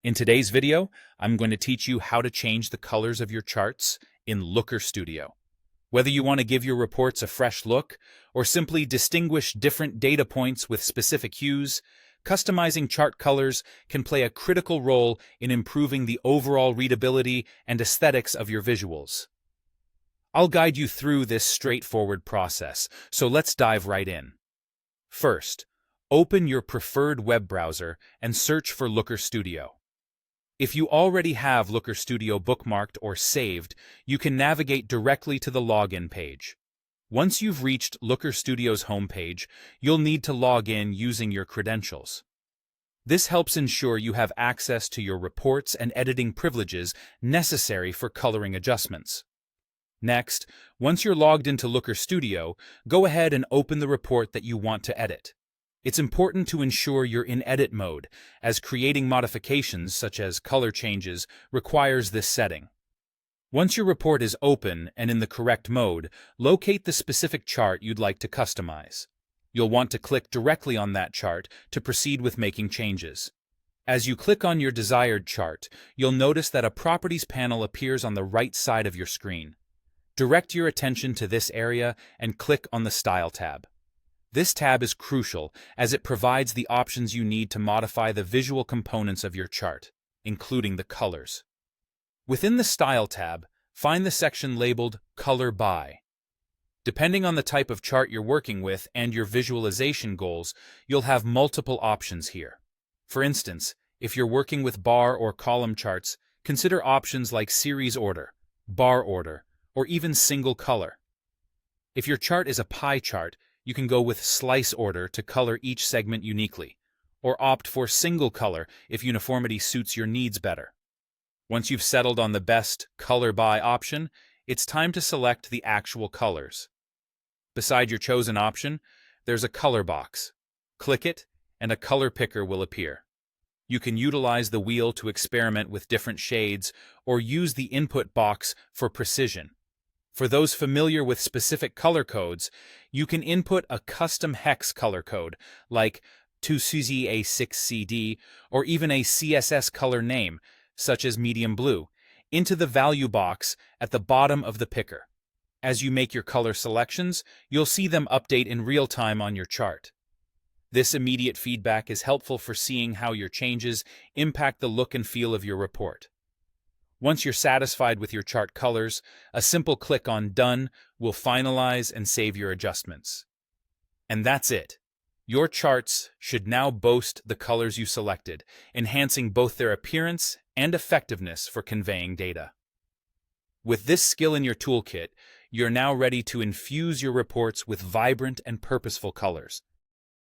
In today's video, I'm going to teach you how to change the colors of your charts in Looker Studio. Whether you want to give your reports a fresh look or simply distinguish different data points with specific hues, customizing chart colors can play a critical role in improving the overall readability and aesthetics of your visuals. I'll guide you through this straightforward process, so let's dive right in. First, open your preferred web browser and search for Looker Studio. If you already have Looker Studio bookmarked or saved, you can navigate directly to the login page. Once you've reached Looker Studio's homepage, you'll need to log in using your credentials. This helps ensure you have access to your reports and editing privileges necessary for coloring adjustments. Next, once you're logged into Looker Studio, go ahead and open the report that you want to edit. It's important to ensure you're in edit mode, as creating modifications such as color changes requires this setting. Once your report is open and in the correct mode, locate the specific chart you'd like to customize. You'll want to click directly on that chart to proceed with making changes. As you click on your desired chart, you'll notice that a Properties panel appears on the right side of your screen. Direct your attention to this area and click on the Style tab. This tab is crucial as it provides the options you need to modify the visual components of your chart, including the colors. Within the Style tab, find the section labeled Color By. Depending on the type of chart you're working with and your visualization goals, you'll have multiple options here. For instance, if you're working with bar or column charts, consider options like Series Order, Bar Order, or even Single Color. If your chart is a pie chart, you can go with Slice Order to color each segment uniquely, or opt for Single Color if uniformity suits your needs better. Once you've settled on the best Color By option, it's time to select the actual colors. Beside your chosen option, there's a color box. Click it, and a color picker will appear. You can utilize the wheel to experiment with different shades, or use the input box for precision. For those familiar with specific color codes, you can input a custom hex color code, like 2CZA6CD, or even a CSS color name, such as medium blue, into the value box at the bottom of the picker. As you make your color selections, you'll see them update in real time on your chart. This immediate feedback is helpful for seeing how your changes impact the look and feel of your report. Once you're satisfied with your chart colors, a simple click on Done will finalize and save your adjustments. And that's it. Your charts should now boast the colors you selected, enhancing both their appearance and effectiveness for conveying data. With this skill in your toolkit, you're now ready to infuse your reports with vibrant and purposeful colors.